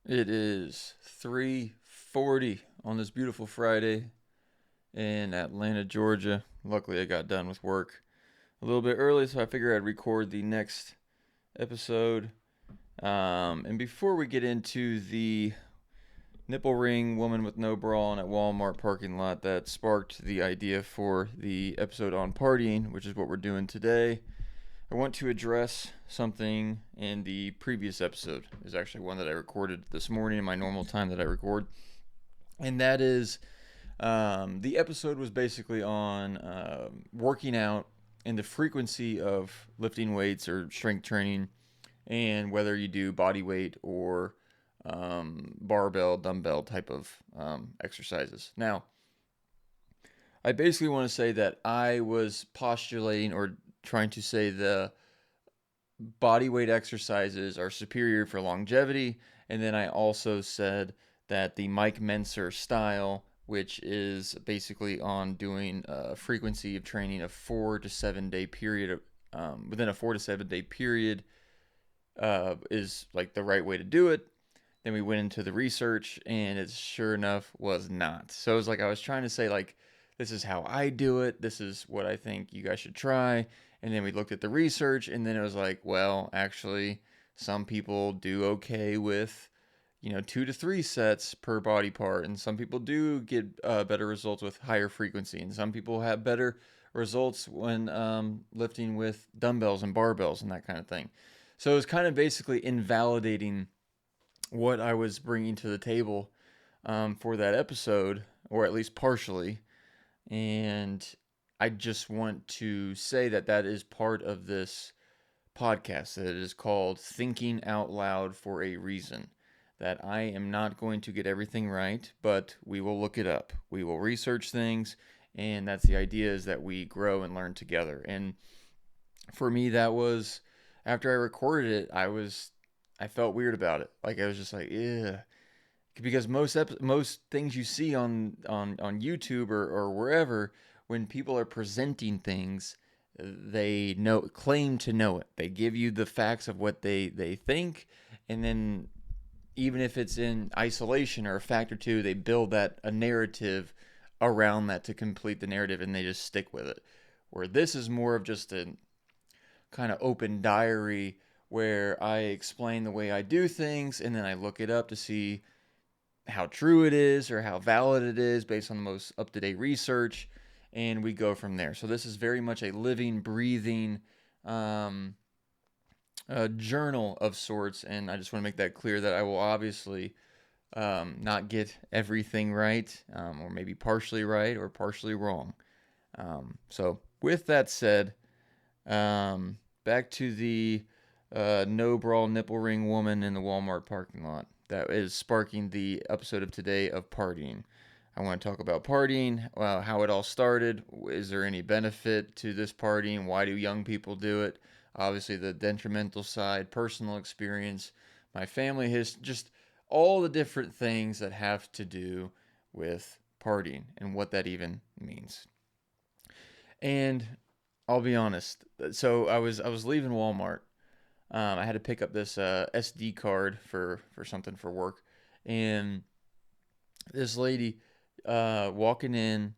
It is 3:40 on this beautiful Friday in Atlanta, Georgia. Luckily, I got done with work a little bit early, so I figured I'd record the next episode. And before we get into the nipple ring woman with no bra on at Walmart parking lot that sparked the idea for the episode on partying, which is what we're doing today, I want to address something in the previous episode. Is actually one that I recorded this morning in my normal time that I record, and that is the episode was basically on working out and the frequency of lifting weights or strength training, and whether you do body weight or barbell, dumbbell type of exercises. Now, I basically want to say that I was postulating or trying to say the body weight exercises are superior for longevity. And then I also said that the Mike Menser style, which is basically on doing a frequency of training of 4 to 7 day period, within a 4 to 7 day period, is like the right way to do it. Then we went into the research, and it sure enough was not. So it was like I was trying to say, like, this is how I do it. This is what I think you guys should try. And then we looked at the research, and then it was like, well, actually, some people do okay with, 2 to 3 sets per body part, and some people do get better results with higher frequency, and some people have better results when lifting with dumbbells and barbells and that kind of thing. So it was kind of basically invalidating what I was bringing to the table for that episode, or at least partially. And I just want to say that that is part of this podcast, that it is called Thinking Out Loud for a reason. That I am not going to get everything right, but we will look it up. We will research things, and that's the idea, is that we grow and learn together. And for me, that was, after I recorded it, I felt weird about it. Like, I was just like, yeah, because most things you see on YouTube or wherever, when people are presenting things, they claim to know it. They give you the facts of what they think, and then even if it's in isolation or a fact or two, they build that a narrative around that to complete the narrative, and they just stick with it. Where this is more of just a kind of open diary where I explain the way I do things, and then I look it up to see how true it is or how valid it is based on the most up-to-date research, and we go from there. So this is very much a living, breathing journal of sorts, and I just want to make that clear that I will obviously not get everything right, or maybe partially right or partially wrong. So with that said, back to the no brawl nipple ring woman in the Walmart parking lot that is sparking the episode of today of partying. I want to talk about partying, how it all started. Is there any benefit to this partying? Why do young people do it? Obviously, the detrimental side, personal experience, my family history, just all the different things that have to do with partying and what that even means. And I'll be honest. So I was leaving Walmart. I had to pick up this SD card for something for work, and this lady walking in,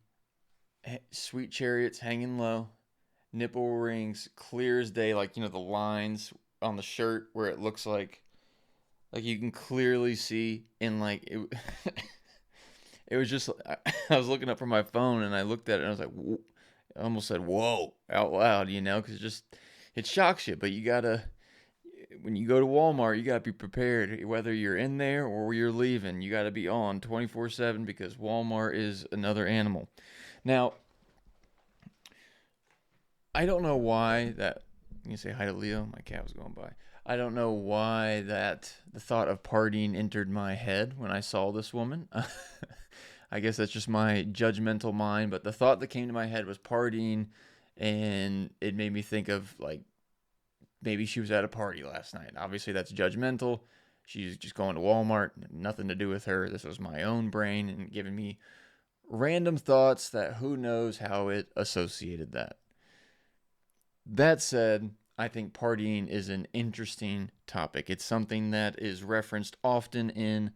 sweet chariots hanging low, nipple rings clear as day, like the lines on the shirt where it looks like you can clearly see, and like it. It was just I was looking up from my phone, and I looked at it, and I was like, I almost said "whoa" out loud, because it shocks you. But you gotta, when you go to Walmart, you gotta be prepared. Whether you're in there or you're leaving, you gotta be on 24/7, because Walmart is another animal. Now, I don't know why that. You say hi to Leo. My cat was going by. I don't know why that the thought of partying entered my head when I saw this woman. I guess that's just my judgmental mind, but the thought that came to my head was partying, and it made me think of, like, maybe she was at a party last night. Obviously, that's judgmental. She's just going to Walmart, nothing to do with her. This was my own brain and giving me random thoughts that who knows how it associated that. That said, I think partying is an interesting topic. It's something that is referenced often in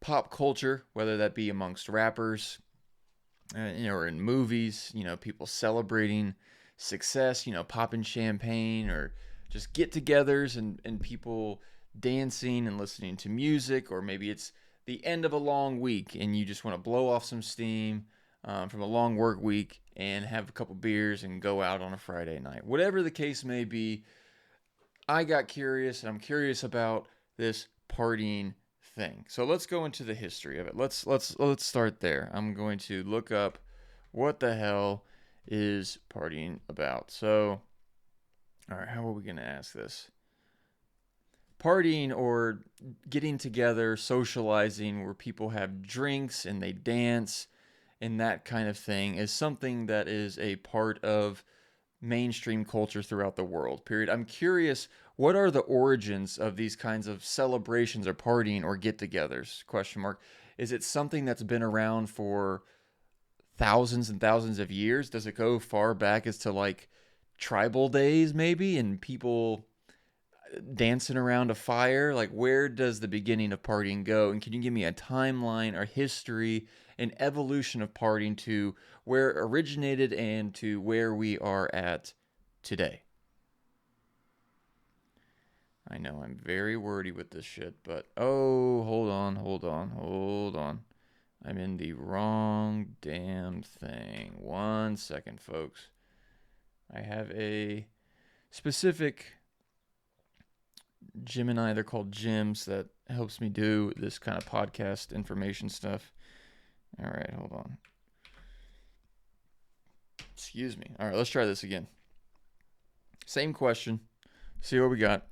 pop culture, whether that be amongst rappers, or in movies, people celebrating success, popping champagne, or just get togethers, and people dancing and listening to music, or maybe it's the end of a long week and you just want to blow off some steam from a long work week and have a couple beers and go out on a Friday night. Whatever the case may be, I got curious, and I'm curious about this partying thing. So let's go into the history of it. Let's start there. I'm going to look up what the hell is partying about. So, all right, how are we going to ask this? Partying, or getting together, socializing, where people have drinks and they dance and that kind of thing, is something that is a part of mainstream culture throughout the world. Period. I'm curious, what are the origins of these kinds of celebrations or partying or get-togethers? Question mark. Is it something that's been around for thousands and thousands of years? Does it go far back as to like tribal days maybe, and people dancing around a fire? Like, where does the beginning of partying go? And can you give me a timeline or history and evolution of partying to where it originated and to where we are at today? I know I'm very wordy with this shit, but hold on. I'm in the wrong damn thing. 1 second, folks. I have a specific Gemini, they're called Gems, that helps me do this kind of podcast information stuff. All right, hold on. Excuse me. All right, let's try this again. Same question. See what we got.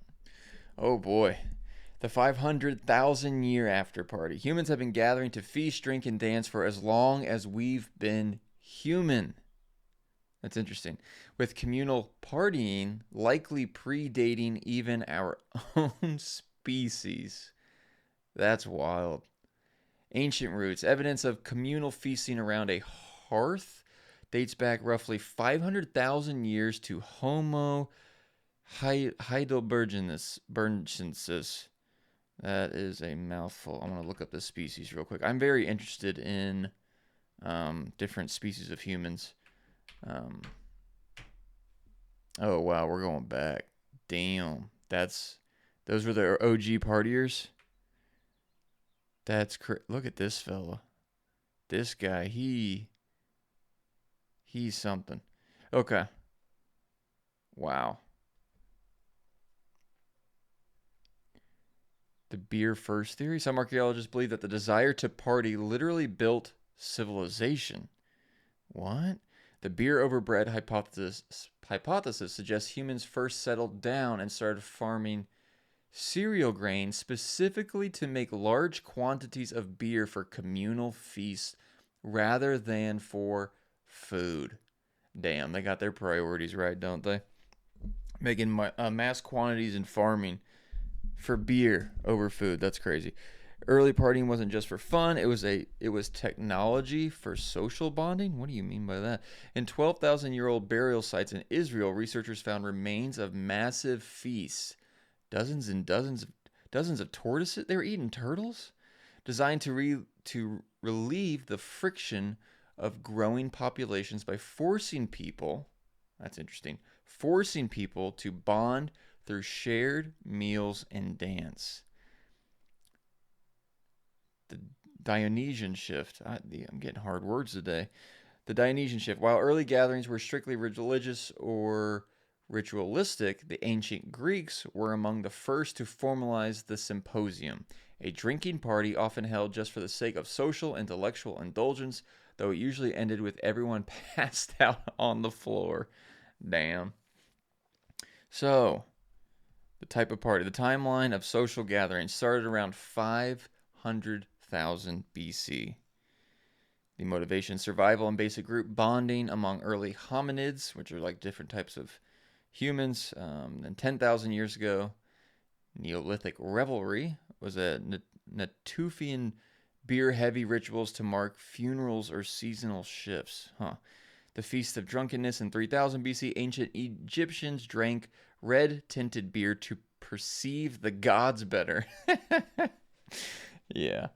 Oh boy. The 500,000 year after party. Humans have been gathering to feast, drink, and dance for as long as we've been human. That's interesting. With communal partying likely predating even our own species. That's wild. Ancient roots. Evidence of communal feasting around a hearth dates back roughly 500,000 years to Homo heidelbergensis. That is a mouthful. I'm going to look up this species real quick. I'm very interested in different species of humans. Oh wow, we're going back. Damn, those were the OG partiers. Look at this fella. This guy, he's something. Okay. Wow. The beer first theory. Some archaeologists believe that the desire to party literally built civilization. What? The beer over bread hypothesis suggests humans first settled down and started farming cereal grain specifically to make large quantities of beer for communal feasts rather than for food. Damn, they got their priorities right, don't they? Making mass quantities and farming for beer over food. That's crazy. Early partying wasn't just for fun. It was technology for social bonding. What do you mean by that? In 12,000-year-old burial sites in Israel, researchers found remains of massive feasts. Dozens and dozens of tortoises. They were eating turtles, designed to relieve the friction of growing populations by forcing people. That's interesting. Forcing people to bond through shared meals and dance. The Dionysian shift. I'm getting hard words today. The Dionysian shift. While early gatherings were strictly religious or ritualistic, the ancient Greeks were among the first to formalize the symposium, a drinking party often held just for the sake of social, intellectual indulgence, though it usually ended with everyone passed out on the floor. Damn. So, the type of party. The timeline of social gatherings started around 500,000 BC. The motivation, survival, and basic group bonding among early hominids, which are like different types of humans. And 10,000 years ago, Neolithic revelry was a Natufian beer-heavy rituals to mark funerals or seasonal shifts. The Feast of Drunkenness in 3000 BC, ancient Egyptians drank red tinted beer to perceive the gods better. Yeah.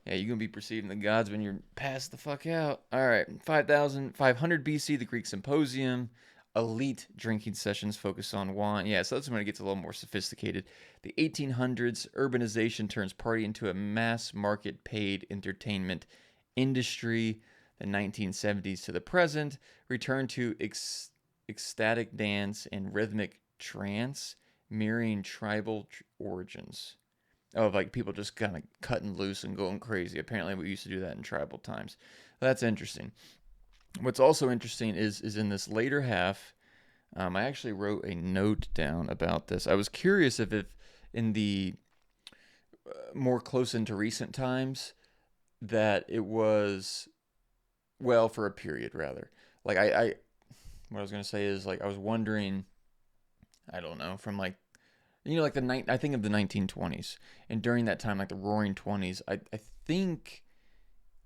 Yeah, you're going to be perceiving the gods when you're passed the fuck out. All right. 5,500 BC, the Greek Symposium. Elite drinking sessions focus on wine. Yeah, so that's when it gets a little more sophisticated. The 1800s, urbanization turns party into a mass market paid entertainment industry. The 1970s to the present, return to ecstatic dance and rhythmic trance, mirroring tribal origins. Oh, like people just kind of cutting loose and going crazy. Apparently, we used to do that in tribal times. That's interesting. What's also interesting is in this later half, I actually wrote a note down about this. I was curious if in the more close into recent times that it was, well, for a period rather. Like what I was gonna say is, like, I was wondering, I don't know, from like, like I think of the 1920s, and during that time, like the Roaring Twenties, I think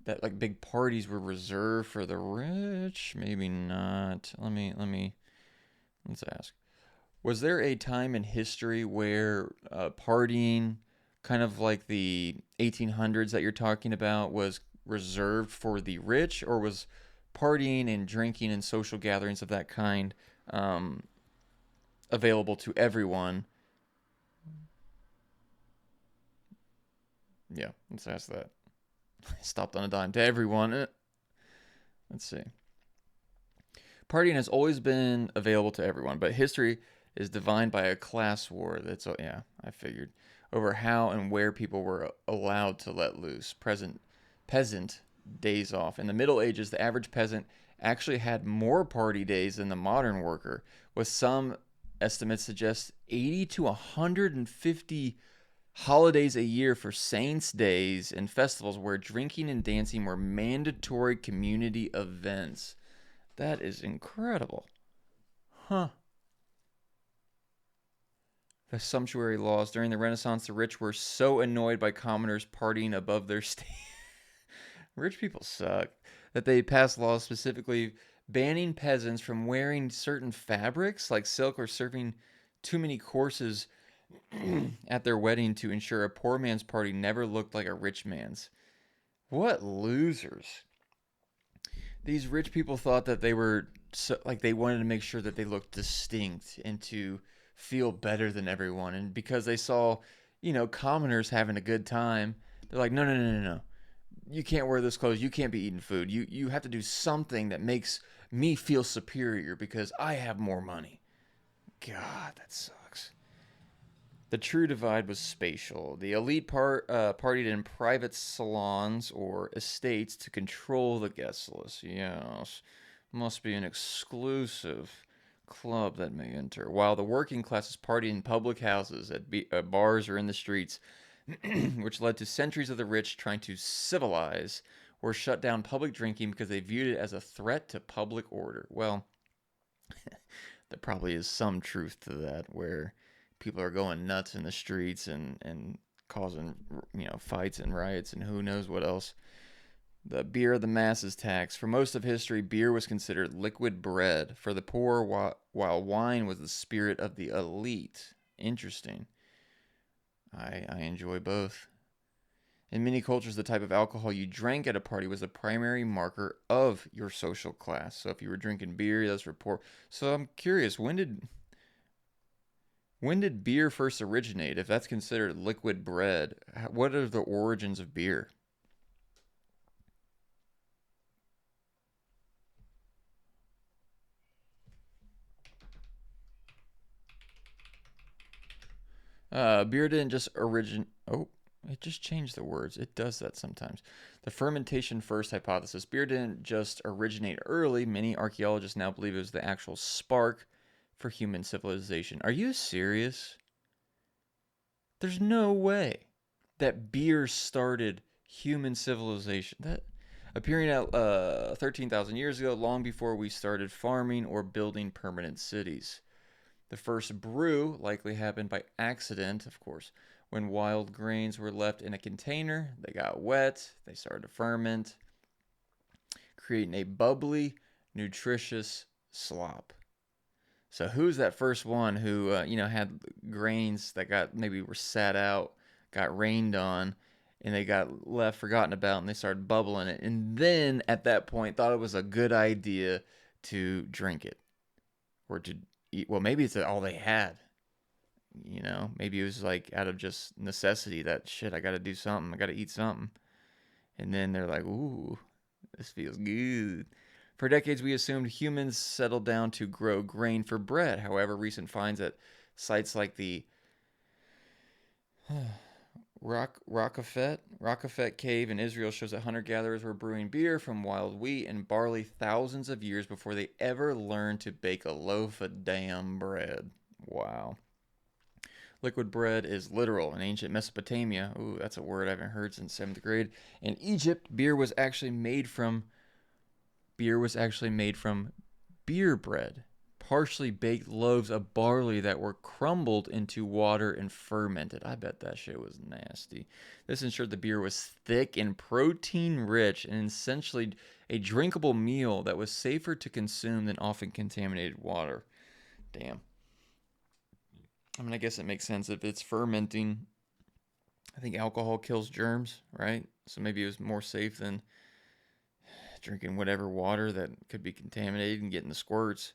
that like big parties were reserved for the rich. Maybe not. Let's ask. Was there a time in history where partying, kind of like the 1800s that you're talking about, was reserved for the rich, or was partying and drinking and social gatherings of that kind um, available to everyone? Yeah, let's ask that. Stopped on a dime to everyone. Let's see. Partying has always been available to everyone, but history is defined by a class war. That's, oh, yeah, I figured, over how and where people were allowed to let loose. Peasant days off. In the Middle Ages, the average peasant actually had more party days than the modern worker, with some estimates suggest 80 to 150 holidays a year for saints' days and festivals where drinking and dancing were mandatory community events. That is incredible. Huh. The sumptuary laws. During the Renaissance, the rich were so annoyed by commoners partying above their state. Rich people suck. That they passed laws specifically banning peasants from wearing certain fabrics like silk or serving too many courses at their wedding to ensure a poor man's party never looked like a rich man's. What losers. These rich people thought that they were so, like, they wanted to make sure that they looked distinct and to feel better than everyone. And because they saw, commoners having a good time, they're like, no, no, no, no, no. You can't wear this clothes. You can't be eating food. You have to do something that makes me feel superior because I have more money. God, that sucks. The true divide was spatial. The elite partied in private salons or estates to control the guest list. Yes, must be an exclusive club that may enter. While the working classes partied in public houses, at bars, or in the streets, which led to centuries of the rich trying to civilize or shut down public drinking because they viewed it as a threat to public order. Well, there probably is some truth to that, where people are going nuts in the streets and causing, fights and riots and who knows what else. The beer of the masses tax. For most of history, beer was considered liquid bread for the poor, while wine was the spirit of the elite. Interesting. I enjoy both. In many cultures, the type of alcohol you drank at a party was the primary marker of your social class. So if you were drinking beer, that's for poor. So I'm curious, when did beer first originate? If that's considered liquid bread, what are the origins of beer? Beer didn't just origin. Oh, it just changed the words. It does that sometimes. The fermentation first hypothesis. Beer didn't just originate early. Many archaeologists now believe it was the actual spark for human civilization. Are you serious? There's no way that beer started human civilization. That appearing at 13,000 years ago, long before we started farming or building permanent cities. The first brew likely happened by accident, of course. When wild grains were left in a container, they got wet, they started to ferment, creating a bubbly, nutritious slop. So who's that first one who had grains that got maybe were sat out, got rained on, and they got left forgotten about, and they started bubbling it, and then at that point thought it was a good idea to drink it or to eat. Well, maybe it's all they had. Maybe it was like out of just necessity that shit. I got to do something. I got to eat something, and then they're like, "Ooh, this feels good." For decades, we assumed humans settled down to grow grain for bread. However, recent finds at sites like the Rockafet Cave in Israel shows that hunter-gatherers were brewing beer from wild wheat and barley thousands of years before they ever learned to bake a loaf of damn bread. Wow. Liquid bread is literal. In ancient Mesopotamia, ooh, that's a word I haven't heard since 7th grade. In Egypt, beer was actually made from beer bread, partially baked loaves of barley that were crumbled into water and fermented. I bet that shit was nasty. This ensured the beer was thick and protein rich and essentially a drinkable meal that was safer to consume than often contaminated water. Damn. I mean, I guess it makes sense if it's fermenting. I think alcohol kills germs, right? So maybe it was more safe than drinking whatever water that could be contaminated and getting the squirts.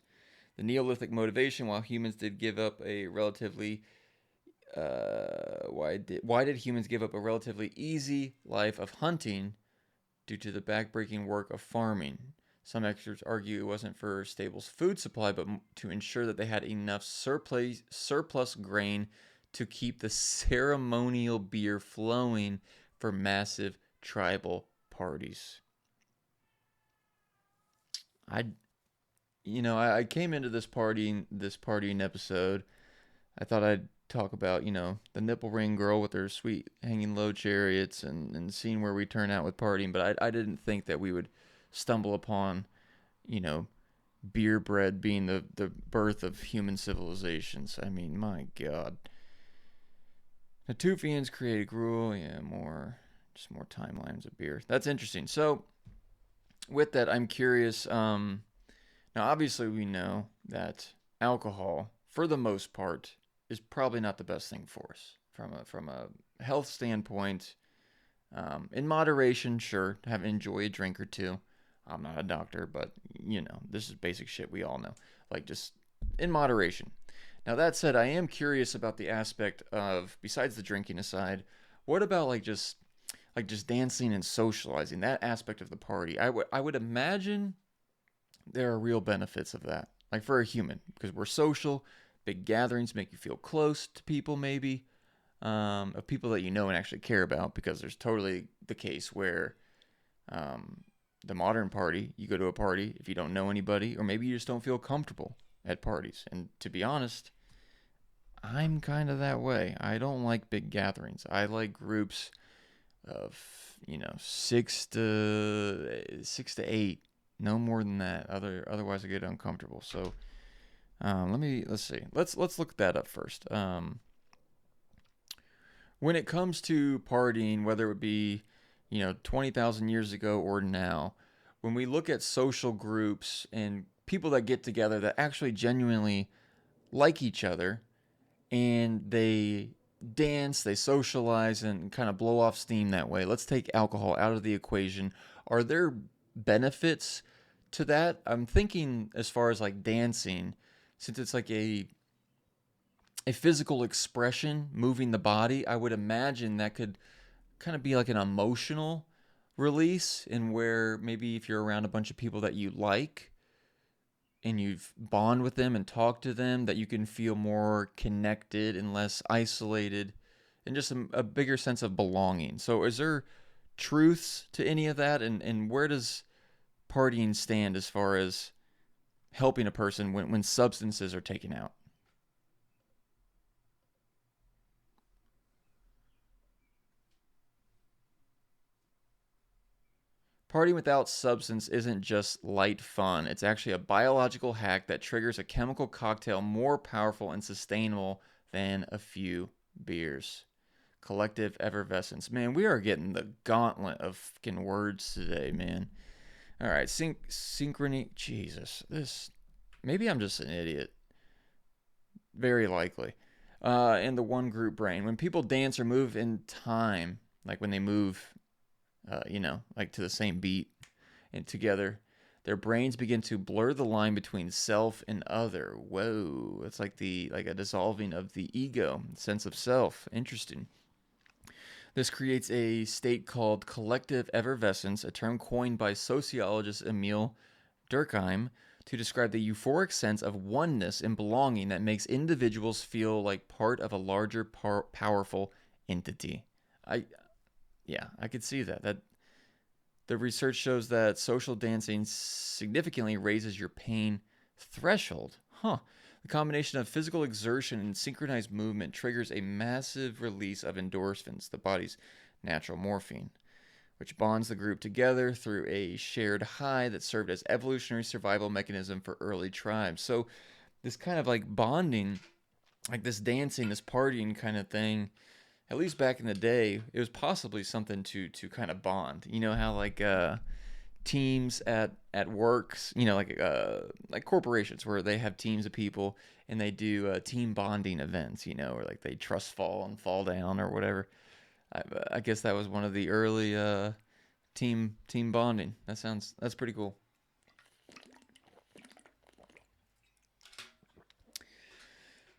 The Neolithic motivation, while humans did give up a relatively why did humans give up a relatively easy life of hunting due to the backbreaking work of farming? Some experts argue it wasn't for stable food supply, but to ensure that they had enough surplus grain to keep the ceremonial beer flowing for massive tribal parties. I came into this partying episode. I thought I'd talk about, the nipple ring girl with her sweet hanging low chariots and seeing where we turn out with partying, but I didn't think that we would stumble upon, you know, beer bread being the birth of human civilizations. I mean, my God. Natufians created gruel, just more timelines of beer. That's interesting. So, with that, I'm curious. Now, obviously, we know that alcohol, for the most part, is probably not the best thing for us from a health standpoint. In moderation, sure, enjoy a drink or two. I'm not a doctor, but this is basic shit we all know. Like, just in moderation. Now, that said, I am curious about the aspect of, besides the drinking aside, what about just dancing and socializing, that aspect of the party? I would imagine there are real benefits of that, like for a human, because we're social. Big gatherings make you feel close to people, maybe, of people that you know and actually care about, because there's totally the case where the modern party, you go to a party if you don't know anybody, or maybe you just don't feel comfortable at parties. And to be honest, I'm kind of that way. I don't like big gatherings. I like groups of, 6 to 8, no more than that. Otherwise I get uncomfortable. So let's see. Let's look that up first. When it comes to partying, whether it would be 20,000 years ago or now, when we look at social groups and people that get together that actually genuinely like each other, and they dance, they socialize, and kind of blow off steam that way. Let's take alcohol out of the equation. Are there benefits to that? I'm thinking as far as like dancing, since it's like a physical expression, moving the body. I would imagine that could kind of be like an emotional release, in where maybe if you're around a bunch of people that you like and you've bond with them and talk to them, that you can feel more connected and less isolated, and just a bigger sense of belonging. So is there truths to any of that? And where does partying stand as far as helping a person when substances are taken out? Partying without substance isn't just light fun. It's actually a biological hack that triggers a chemical cocktail more powerful and sustainable than a few beers. Collective effervescence. Man, we are getting the gauntlet of fucking words today, man. All right, synchrony. Jesus, this. Maybe I'm just an idiot. Very likely. In the one group brain, when people dance or move in time, like when they move, like to the same beat and together, their brains begin to blur the line between self and other. Whoa, it's like a dissolving of the ego, sense of self. Interesting. This creates a state called collective effervescence, a term coined by sociologist Emil Durkheim to describe the euphoric sense of oneness and belonging that makes individuals feel like part of a larger, powerful entity. I Yeah, I could see that. That the research shows that social dancing significantly raises your pain threshold. Huh. The combination of physical exertion and synchronized movement triggers a massive release of endorphins, the body's natural morphine, which bonds the group together through a shared high that served as evolutionary survival mechanism for early tribes. So this kind of like bonding, like this dancing, this partying kind of thing, at least back in the day, it was possibly something to kind of bond. You know how like teams at works, like corporations where they have teams of people and they do team bonding events, or like they trust fall and fall down or whatever. I guess that was one of the early team bonding. That's pretty cool.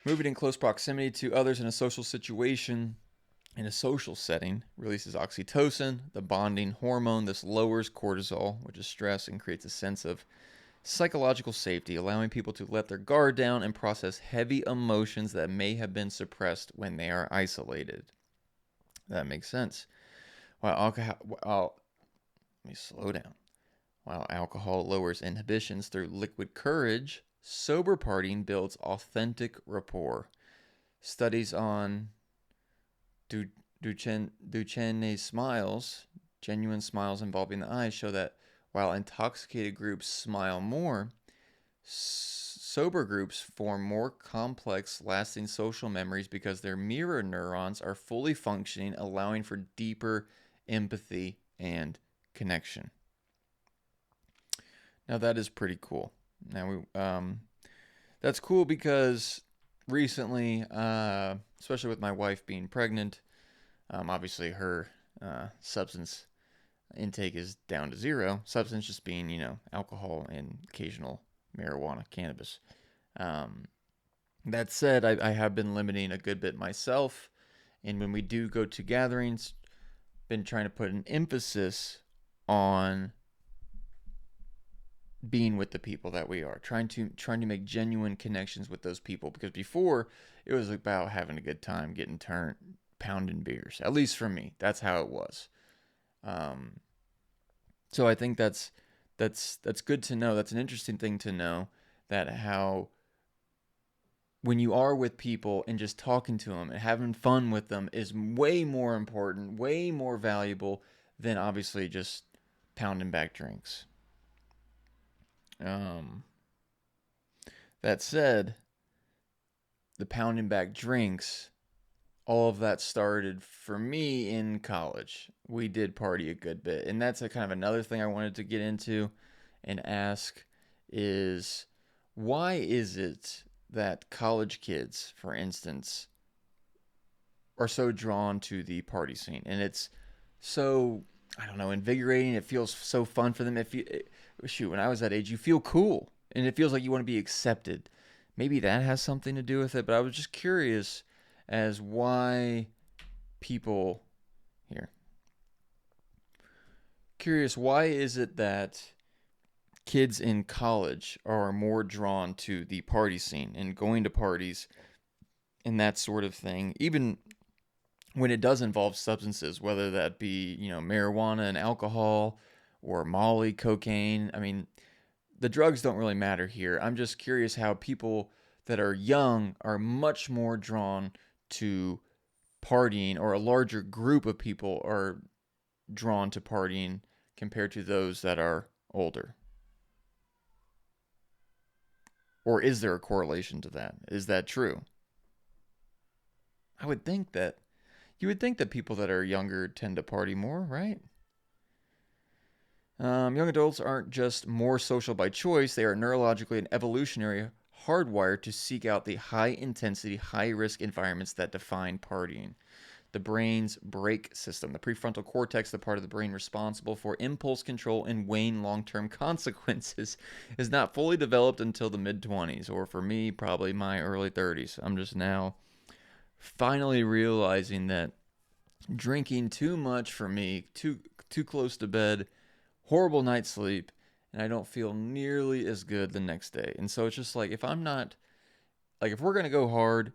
Moving in close proximity to others in a social situation, in a social setting, releases oxytocin, the bonding hormone. This lowers cortisol, which is stress, and creates a sense of psychological safety, allowing people to let their guard down and process heavy emotions that may have been suppressed when they are isolated. That makes sense. While alcohol, let me slow down. While alcohol lowers inhibitions through liquid courage, sober partying builds authentic rapport. Studies on Duchenne smiles, genuine smiles involving the eyes, show that while intoxicated groups smile more, sober groups form more complex, lasting social memories because their mirror neurons are fully functioning, allowing for deeper empathy and connection. Now that is pretty cool. That's cool because recently, especially with my wife being pregnant, obviously her substance intake is down to zero. Substance just being, alcohol and occasional marijuana, cannabis. Um, that said, I have been limiting a good bit myself, and when we do go to gatherings, been trying to put an emphasis on being with the people that we are, trying to make genuine connections with those people, because before it was about having a good time, getting turned, pounding beers. At least for me, that's how it was. um, so I think that's good to know. That's an interesting thing to know, that how when you are with people and just talking to them and having fun with them is way more important, way more valuable than obviously just pounding back drinks. um, that said, the pounding back drinks, all of that started for me in college. We did party a good bit. And that's a kind of another thing I wanted to get into and ask is, why is it that college kids, for instance, are so drawn to the party scene? And it's so, I don't know, invigorating. It feels so fun for them. Shoot, when I was that age, you feel cool and it feels like you want to be accepted. Maybe that has something to do with it, but I was just curious as why people here. Curious, why is it that kids in college are more drawn to the party scene and going to parties and that sort of thing, even when it does involve substances, whether that be, marijuana and alcohol or Molly, cocaine. I mean, the drugs don't really matter here. I'm just curious how people that are young are much more drawn to partying, or a larger group of people are drawn to partying compared to those that are older. Or is there a correlation to that? Is that true? I would think that you would think that people that are younger tend to party more, right? Young adults aren't just more social by choice, they are neurologically and evolutionary hardwired to seek out the high intensity, high risk environments that define partying. The brain's brake system, the prefrontal cortex, the part of the brain responsible for impulse control and weighing long term consequences, is not fully developed until the mid 20s, or for me, probably my early 30s. I'm just now finally realizing that drinking too much for me, too close to bed, horrible night's sleep, and I don't feel nearly as good the next day. And so it's just like, if I'm not, like, if we're going to go hard,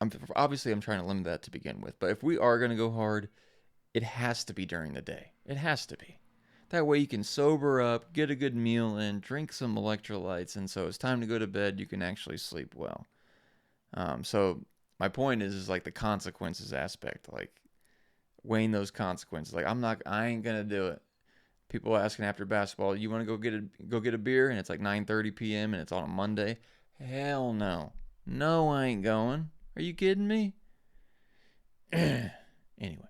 I'm trying to limit that to begin with. But if we are going to go hard, it has to be during the day. It has to be. That way you can sober up, get a good meal in, drink some electrolytes, and so it's time to go to bed, you can actually sleep well. So my point is like the consequences aspect, like weighing those consequences. Like I ain't gonna do it. People asking after basketball, you want to go get a beer, and it's like 9:30 p.m. and it's on a Monday. Hell no, no, I ain't going. Are you kidding me? Anyway,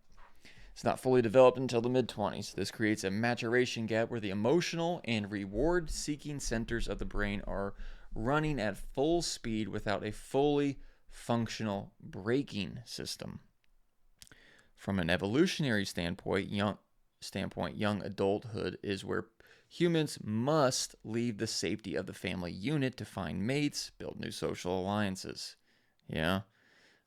it's not fully developed until the mid 20s. This creates a maturation gap where the emotional and reward seeking centers of the brain are running at full speed without a fully functional braking system. From an evolutionary standpoint, young adulthood is where humans must leave the safety of the family unit to find mates, build new social alliances. Yeah.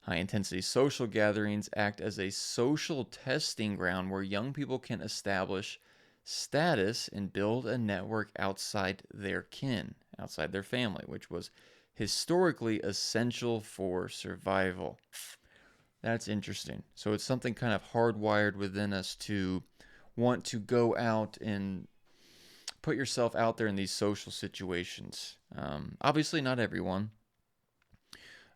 High intensity social gatherings act as a social testing ground where young people can establish status and build a network outside their kin, outside their family, which was historically essential for survival. That's interesting. So it's something kind of hardwired within us to want to go out and put yourself out there in these social situations. Obviously, not everyone,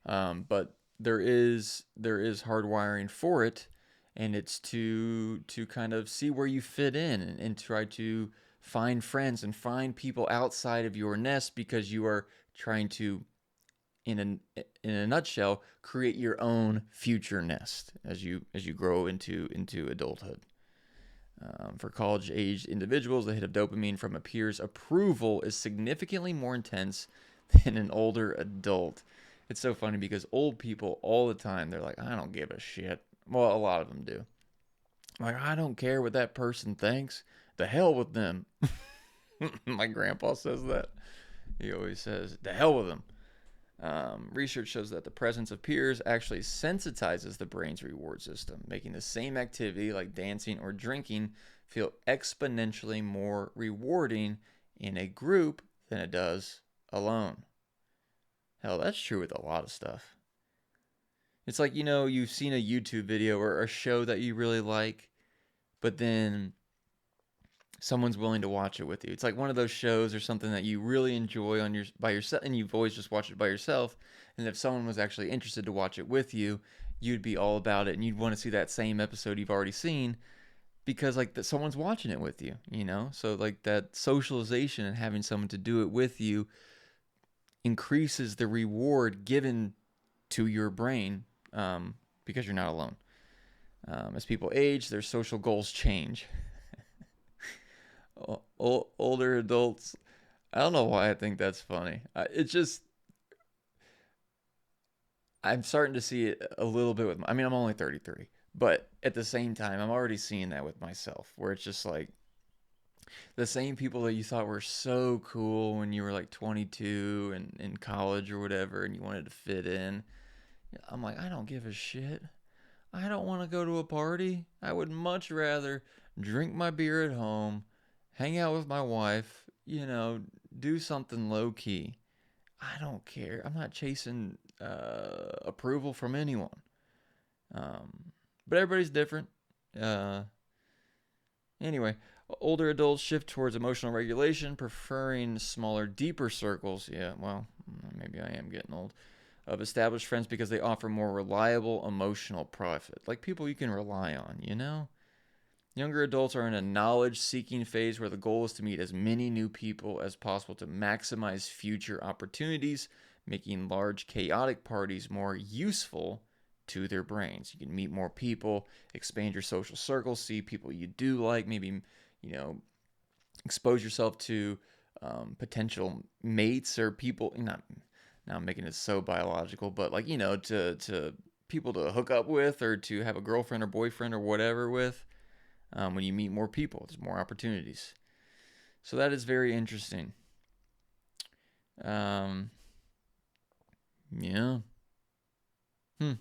but there is hardwiring for it, and it's to kind of see where you fit in, and try to find friends and find people outside of your nest, because you are trying to, in a nutshell, create your own future nest as you grow into adulthood. For college-aged individuals, the hit of dopamine from a peer's approval is significantly more intense than an older adult. It's so funny because old people all the time, they're like, I don't give a shit. Well, a lot of them do. Like, I don't care what that person thinks. The hell with them. My grandpa says that. He always says, the hell with them. Research shows that the presence of peers actually sensitizes the brain's reward system, making the same activity like dancing or drinking feel exponentially more rewarding in a group than it does alone. Hell, that's true with a lot of stuff. It's like, you've seen a YouTube video or a show that you really like, but then someone's willing to watch it with you. It's like one of those shows or something that you really enjoy by yourself, and you've always just watched it by yourself. And if someone was actually interested to watch it with you, you'd be all about it, and you'd want to see that same episode you've already seen, because like someone's watching it with you, So like that socialization and having someone to do it with you increases the reward given to your brain, because you're not alone. As people age, their social goals change. Older adults, I don't know why I think that's funny. It's just, I'm starting to see it a little bit with I'm only 33, but at the same time, I'm already seeing that with myself, where it's just like the same people that you thought were so cool when you were like 22 and in college or whatever, and you wanted to fit in. I'm like, I don't give a shit. I don't want to go to a party. I would much rather drink my beer at home, hang out with my wife, do something low key. I don't care. I'm not chasing approval from anyone. But everybody's different. Anyway, older adults shift towards emotional regulation, preferring smaller, deeper circles. Yeah, well, maybe I am getting old. Of established friends, because they offer more reliable emotional profit. Like people you can rely on, Younger adults are in a knowledge-seeking phase where the goal is to meet as many new people as possible to maximize future opportunities, making large, chaotic parties more useful to their brains. You can meet more people, expand your social circle, see people you do like, maybe, expose yourself to potential mates or people, not Now I'm making it so biological, but like, to people to hook up with or to have a girlfriend or boyfriend or whatever with. When you meet more people, there's more opportunities. So that is very interesting. Um, yeah. Hmm.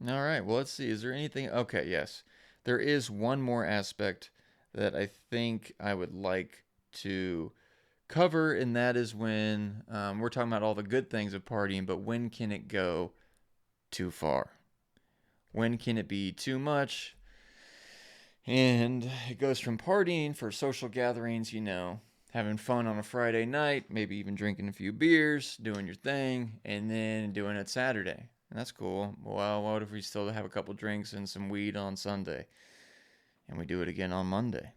All right. Well, let's see. Is there anything? Okay, yes. There is one more aspect that I think I would like to cover, and that is when we're talking about all the good things of partying, but when can it go too far? When can it be too much? And it goes from partying for social gatherings, having fun on a Friday night, maybe even drinking a few beers, doing your thing, and then doing it Saturday. And that's cool. Well, what if we still have a couple drinks and some weed on Sunday? And we do it again on Monday.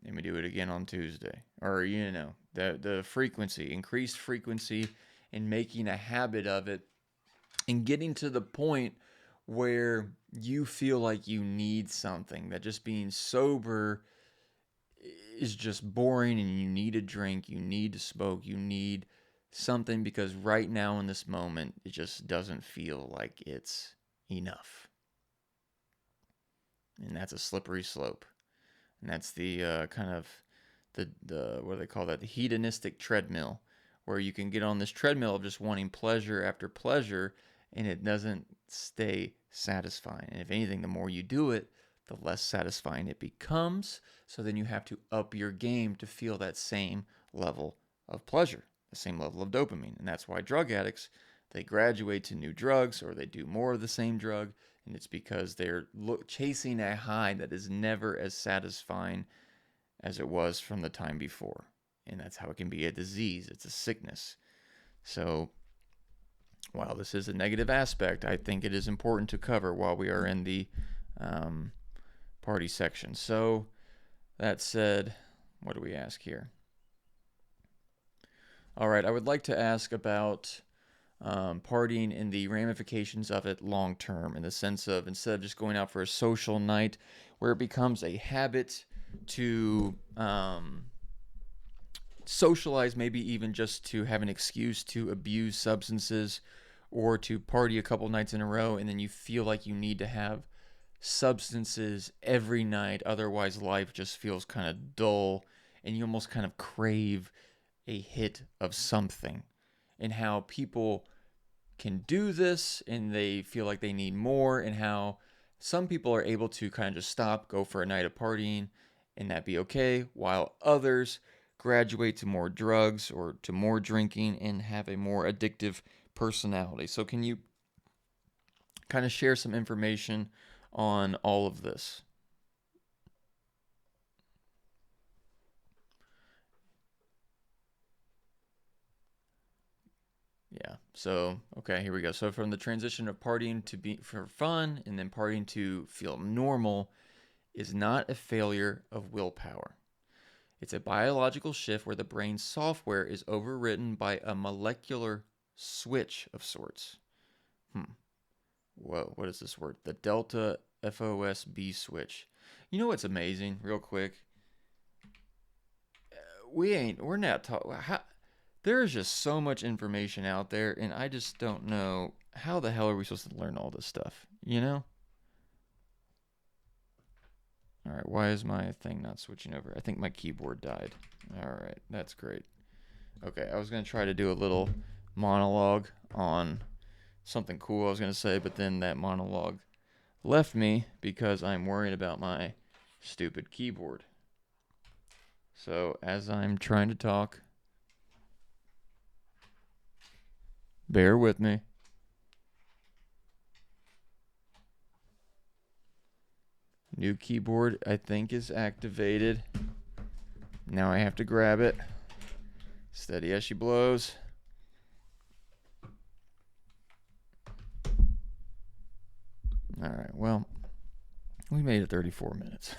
And we do it again on Tuesday. Or, the frequency, increased frequency, and making a habit of it, and getting to the point where you feel like you need something, that just being sober is just boring and you need a drink, you need to smoke, you need something because right now in this moment, it just doesn't feel like it's enough. And that's a slippery slope. And that's the kind of the what do they call that? The hedonistic treadmill, where you can get on this treadmill of just wanting pleasure after pleasure, and it doesn't stay satisfying. And if anything, the more you do it, the less satisfying it becomes. So then you have to up your game to feel that same level of pleasure, the same level of dopamine. And that's why drug addicts, they graduate to new drugs or they do more of the same drug. And it's because they're chasing a high that is never as satisfying as it was from the time before. And that's how it can be a disease. It's a sickness. So while this is a negative aspect, I think it is important to cover while we are in the party section. So that said, what do we ask here? All right, I would like to ask about partying and the ramifications of it long term, in the sense of instead of just going out for a social night where it becomes a habit to socialize, maybe even just to have an excuse to abuse substances or to party a couple nights in a row, and then you feel like you need to have substances every night, otherwise life just feels kind of dull and you almost kind of crave a hit of something. And how people can do this and they feel like they need more, and how some people are able to kind of just stop, go for a night of partying, and that be okay, while others graduate to more drugs or to more drinking and have a more addictive personality. So, can you kind of share some information on all of this? Yeah. So, okay, here we go. So, from the transition of partying to be for fun and then partying to feel normal is not a failure of willpower. It's a biological shift where the brain's software is overwritten by a molecular switch of sorts. Whoa, what is this word? The delta FOSB switch. You know what's amazing, real quick? We're not talking. There is just so much information out there, and I just don't know how the hell are we supposed to learn all this stuff, you know? All right, why is my thing not switching over? I think my keyboard died. All right, that's great. Okay, I was going to try to do a little monologue on something cool I was going to say, but then that monologue left me because I'm worried about my stupid keyboard. So, as I'm trying to talk, bear with me. New keyboard, I think, is activated. Now I have to grab it. Steady as she blows. All right, well, we made it 34 minutes.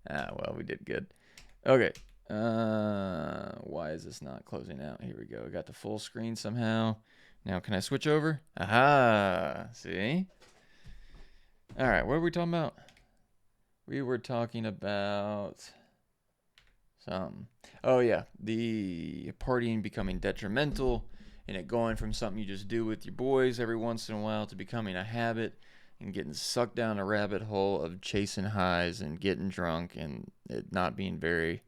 Well, we did good. Okay. Why is this not closing out? Here we go. We got the full screen somehow. Now, can I switch over? Aha! See? All right, what were we talking about? We were talking about Some. Oh yeah, the partying becoming detrimental, and it going from something you just do with your boys every once in a while to becoming a habit, and getting sucked down a rabbit hole of chasing highs and getting drunk, and it not being very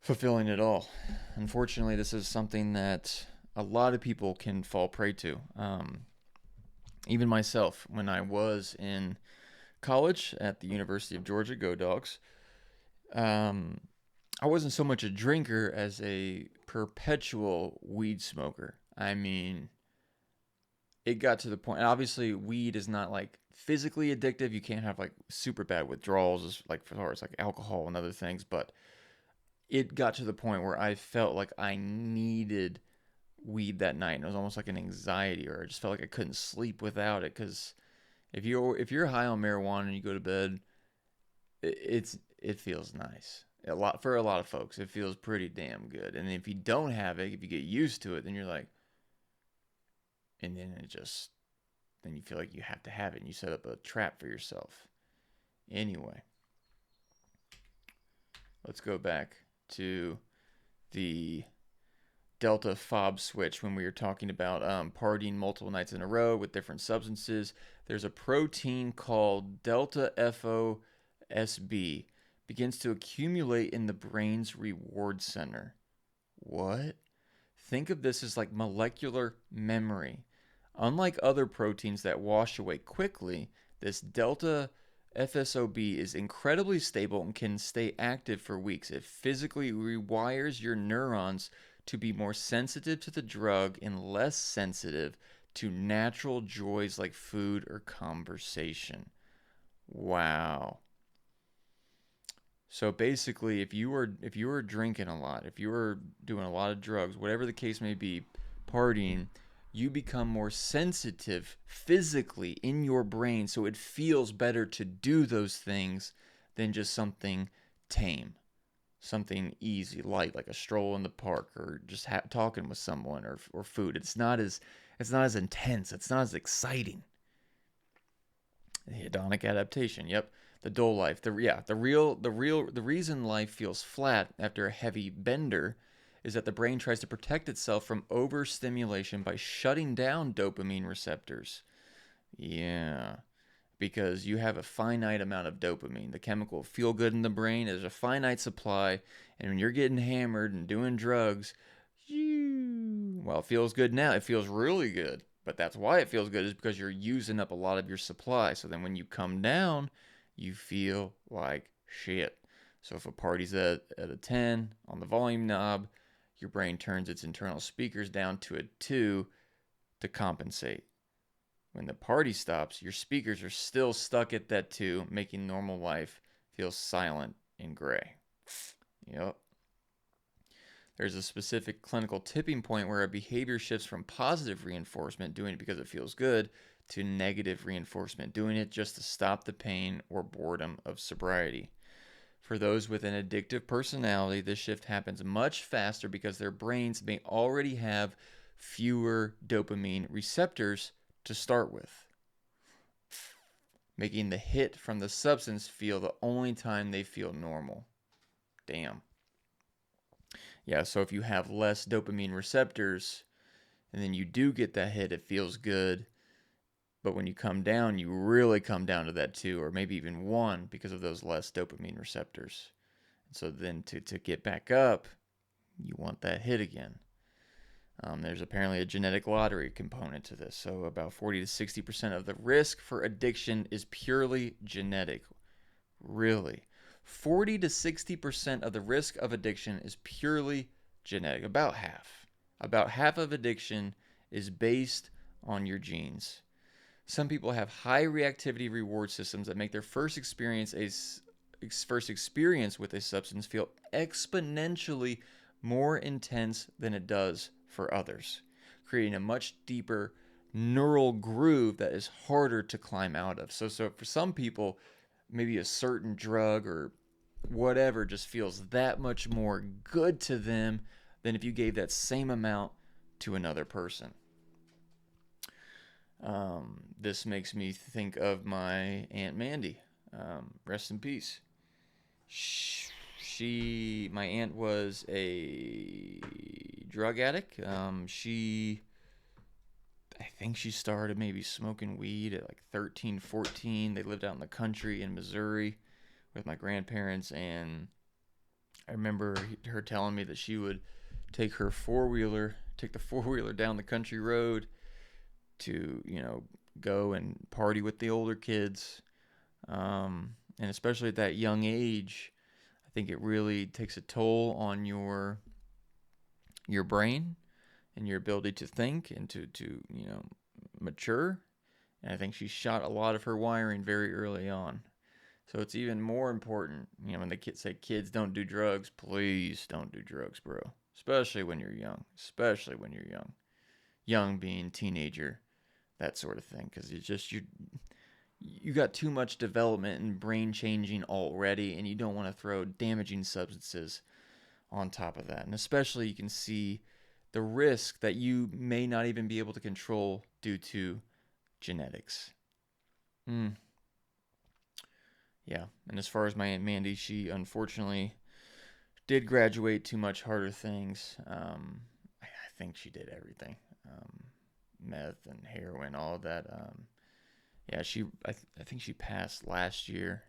fulfilling at all. Unfortunately, this is something that a lot of people can fall prey to. Even myself, when I was in college at the University of Georgia, go Dogs. Um, I wasn't so much a drinker as a perpetual weed smoker. I mean, it got to the point. Obviously, weed is not like physically addictive. You can't have like super bad withdrawals, like as far as like alcohol and other things. But it got to the point where I felt like I needed weed that night, and it was almost like an anxiety, or I just felt like I couldn't sleep without it. Because if you're high on marijuana and you go to bed, it feels nice. A lot of folks, it feels pretty damn good. And if you don't have it, if you get used to it, then you're like, and then you feel like you have to have it, and you set up a trap for yourself. Anyway, let's go back to the delta fob switch when we were talking about partying multiple nights in a row with different substances. There's a protein called delta FOSB begins to accumulate in the brain's reward center. What? Think of this as like molecular memory. Unlike other proteins that wash away quickly, this delta FSOB is incredibly stable and can stay active for weeks. It physically rewires your neurons to be more sensitive to the drug and less sensitive to natural joys like food or conversation. Wow. So basically, if you were drinking a lot, if you were doing a lot of drugs, whatever the case may be, partying, you become more sensitive physically in your brain, so it feels better to do those things than just something tame, something easy, light, like a stroll in the park or just talking with someone or food. It's not as intense. It's not as exciting. The hedonic adaptation. Yep. The dull life. The reason life feels flat after a heavy bender is that the brain tries to protect itself from overstimulation by shutting down dopamine receptors. Yeah. Because you have a finite amount of dopamine. The chemical feel good in the brain is a finite supply, and when you're getting hammered and doing drugs, well, it feels good now. It feels really good. But that's why it feels good, is because you're using up a lot of your supply. So then when you come down, you feel like shit. So if a party's at a 10 on the volume knob, your brain turns its internal speakers down to a 2 to compensate. When the party stops, your speakers are still stuck at that 2, making normal life feel silent and gray. Yep. There's a specific clinical tipping point where a behavior shifts from positive reinforcement, doing it because it feels good, to negative reinforcement, doing it just to stop the pain or boredom of sobriety. For those with an addictive personality, this shift happens much faster because their brains may already have fewer dopamine receptors to start with, making the hit from the substance feel the only time they feel normal. Damn. Yeah, so if you have less dopamine receptors and then you do get that hit, it feels good. But when you come down, you really come down to that 2 or maybe even 1 because of those less dopamine receptors. And so then to get back up, you want that hit again. There's apparently a genetic lottery component to this. So about 40 to 60% of the risk for addiction is purely genetic. Really? 40 to 60% of the risk of addiction is purely genetic. About half. About half of addiction is based on your genes. Some people have high reactivity reward systems that make their first experience with a substance feel exponentially more intense than it does for others, creating a much deeper neural groove that is harder to climb out of. So for some people, maybe a certain drug or whatever just feels that much more good to them than if you gave that same amount to another person. This makes me think of my Aunt Mandy. Rest in peace. My aunt was a drug addict. I think she started maybe smoking weed at like 13, 14. They lived out in the country in Missouri with my grandparents, and I remember her telling me that she would take the four wheeler down the country road to, go and party with the older kids. And especially at that young age, I think it really takes a toll on your brain and your ability to think and to mature. And I think she shot a lot of her wiring very early on. So it's even more important, when the kids say kids don't do drugs, please don't do drugs, bro. Especially when you're young. Especially when you're young. Young being teenager, that sort of thing. Because it's just you got too much development and brain changing already, and you don't want to throw damaging substances on top of that. And especially you can see the risk that you may not even be able to control due to genetics. Yeah, and as far as my Aunt Mandy, she unfortunately did graduate to much harder things. I think she did everything, meth and heroin, all of that. Yeah, I think she passed last year.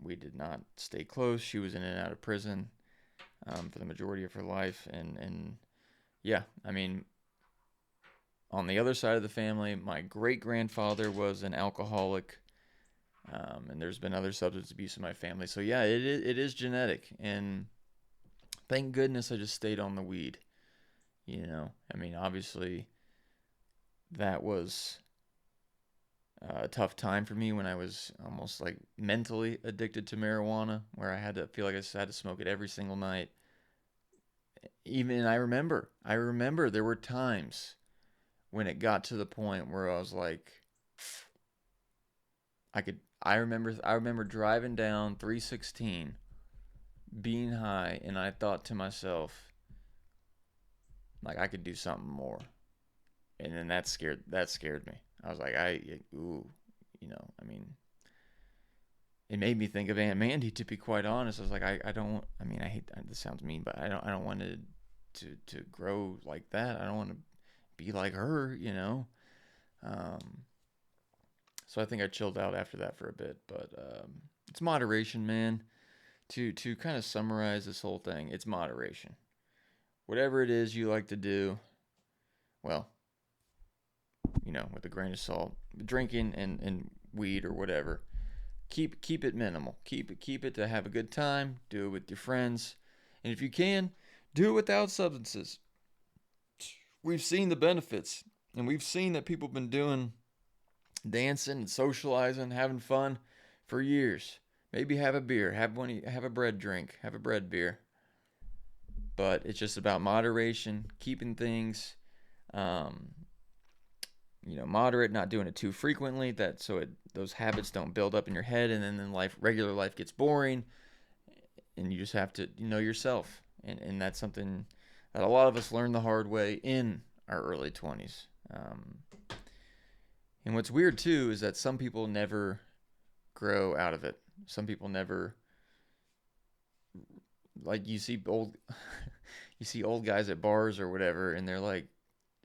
We did not stay close. She was in and out of prison for the majority of her life, and yeah, I mean, on the other side of the family, my great grandfather was an alcoholic. And there's been other substance abuse in my family. So yeah, it is genetic. And thank goodness I just stayed on the weed. I mean, obviously that was a tough time for me when I was almost like mentally addicted to marijuana, where I had to feel like I had to smoke it every single night. Even I remember there were times when it got to the point where I was like, I remember driving down 316 being high, and I thought to myself, like, I could do something more. And then that scared me. I was like, I mean, it made me think of Aunt Mandy, to be quite honest. I was like, I don't, I mean, I hate, this sounds mean, but I don't want to grow like that. I don't want to be like her. Um, so I think I chilled out after that for a bit, but it's moderation, man. To kind of summarize this whole thing, it's moderation. Whatever it is you like to do, well, with a grain of salt, drinking and weed or whatever, keep it minimal. Keep it to have a good time. Do it with your friends, and if you can, do it without substances. We've seen the benefits, and we've seen that people have been doing dancing and socializing, having fun for years. Maybe have a beer, have a bread drink, have a bread beer. But it's just about moderation, keeping things, um, moderate, not doing it too frequently. Those habits don't build up in your head, and then regular life gets boring, and you just have to know yourself, and that's something that a lot of us learn the hard way in our early 20s. And what's weird too is that some people never grow out of it. Some people never, like, you see old guys at bars or whatever, and they're like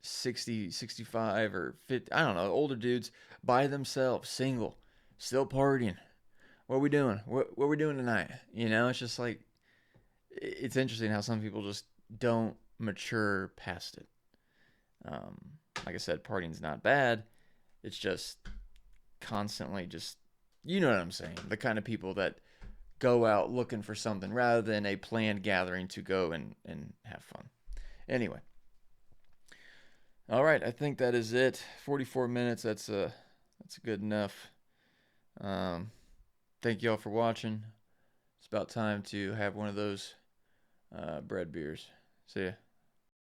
60, 65, or 50, I don't know, older dudes by themselves, single, still partying. What are we doing? What are we doing tonight? It's just like, it's interesting how some people just don't mature past it. Like I said, partying's not bad. It's just constantly just, you know what I'm saying? The kind of people that go out looking for something rather than a planned gathering to go and have fun. Anyway. All right, I think that is it. 44 minutes, that's good enough. Thank you all for watching. It's about time to have one of those bread beers. See ya.